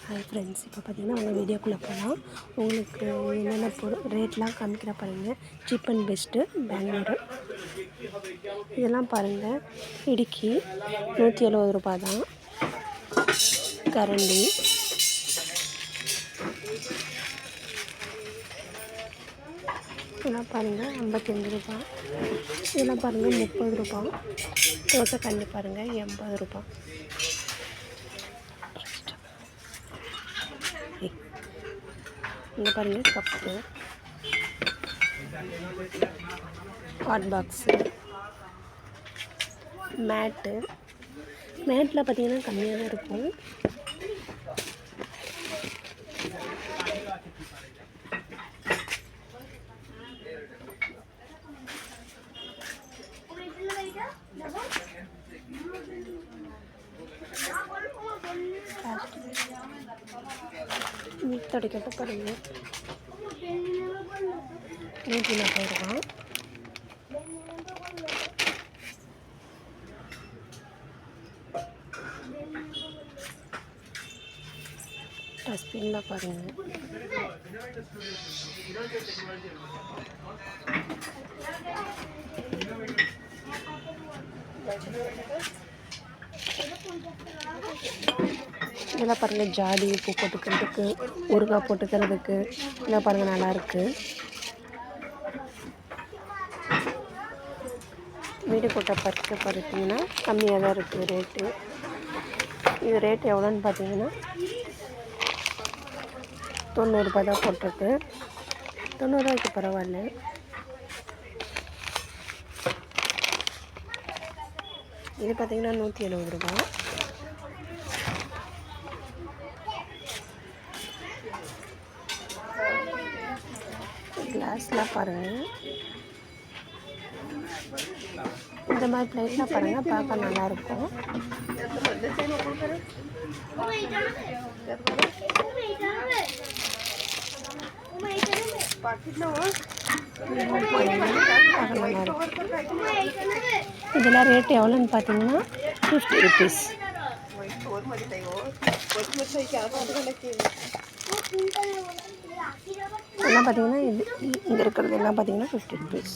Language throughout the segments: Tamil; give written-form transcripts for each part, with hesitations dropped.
ஹாய் ஃப்ரெண்ட்ஸ், இப்போ பார்த்தீங்கன்னா உங்கள் வீடியோக்குள்ளே போகலாம். உங்களுக்கு என்னென்ன ரேட்லாம் காமிக்கிற பாருங்கள். Cheap and best Bengaluru. இதெல்லாம் பாருங்கள். இடுக்கி 170 ரூபா தான். கரண்டி இதெல்லாம் பாருங்கள் 55 ரூபா. இதெல்லாம் பாருங்கள் 30 ரூபா. தோசை கண்ணி பாருங்கள் 80 ரூபா. இங்கே பாருங்கள் கப்பு, ஹாட் பாக்ஸு, மேட்டில் பார்த்தீங்கன்னா கம்மியாக தான் இருக்கும். துடைக்கப்பட்ட பாருங்க 140 ரூபா. டஸ்ட்பின்ல பாருங்க. இதெல்லாம் பாருங்கள். ஜாடி உப்பு போட்டுக்கிறதுக்கு, ஊறுகாய் போட்டுக்கிறதுக்கு இதெல்லாம் பாருங்கள் நல்லாயிருக்கு. வீடு கொட்டை பார்த்தீங்கன்னா கம்மியாக தான் இருக்குது ரேட்டு. இது ரேட்டு எவ்வளோன்னு பார்த்தீங்கன்னா 90 ரூபா தான் போட்டிருக்கு. 90 ரூபாய்க்கு பரவாயில்ல. இது பார்த்தீங்கன்னா 170 ரூபா. கிளாஸ்லாம் பாருங்கள். இந்த மாதிரி பிளேட்லாம் பாருங்கள், பார்க்க நல்லாயிருக்கும். இதெல்லாம் ரேட் எவ்வளோன்னு பார்த்தீங்கன்னா 50 ருபீஸ். எல்லாம் பார்த்தீங்கன்னா இங்கே இருக்கிறது எல்லாம் பார்த்தீங்கன்னா 50 ருபீஸ்.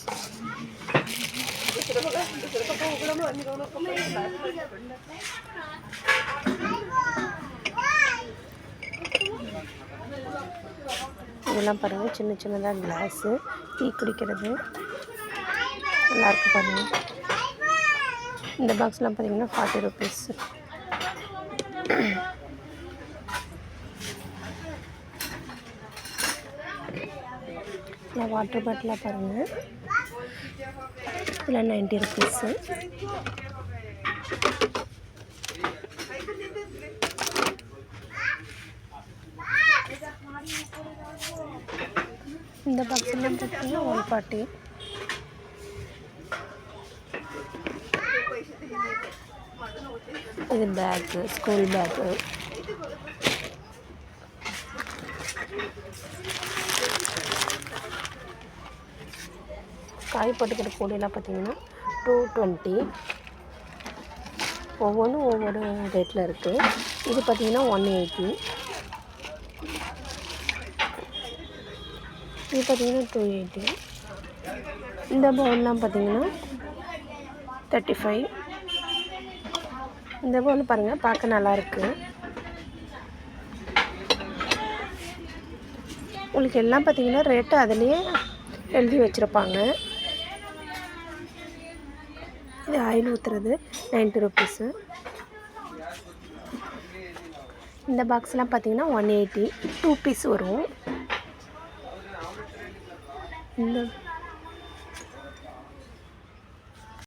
இதெல்லாம் பாருங்கள். சின்ன சின்னதாக கிளாஸு, டீ குடிக்கிறது நல்லாயிருக்கு பாருங்கள். இந்த பாக்ஸ்லாம் பார்த்தீங்கன்னா 40 ருபீஸ். வாட்டர் பாட்டிலாக பாருங்கள். இதில் 90 ருபீஸு. இந்த பாக்ஸ்லாம் பார்த்தீங்கன்னா 140. இது பேக்கு, ஸ்கூல் பேக்கு. காய் போட்டுக்கிற கூடையெல்லாம் பார்த்தீங்கன்னா 220. ஒவ்வொன்றும் ஒவ்வொரு ரேட்டில் இருக்குது. இது பார்த்தீங்கன்னா 180. இது பார்த்தீங்கன்னா 280. இந்த பவுல்லாம் பார்த்தீங்கன்னா 35. இந்த பவுல் பாருங்கள், பார்க்க நல்லாயிருக்கு. உங்களுக்கு எல்லாம் பார்த்தீங்கன்னா ரேட்டு அதிலேயே எழுதி வச்சுருப்பாங்க. இது ஆயில் ஊற்றுறது 90 ருபீஸு. இந்த பாக்ஸ்லாம் பார்த்தீங்கன்னா 180. 2 பீஸ் வரும். இந்த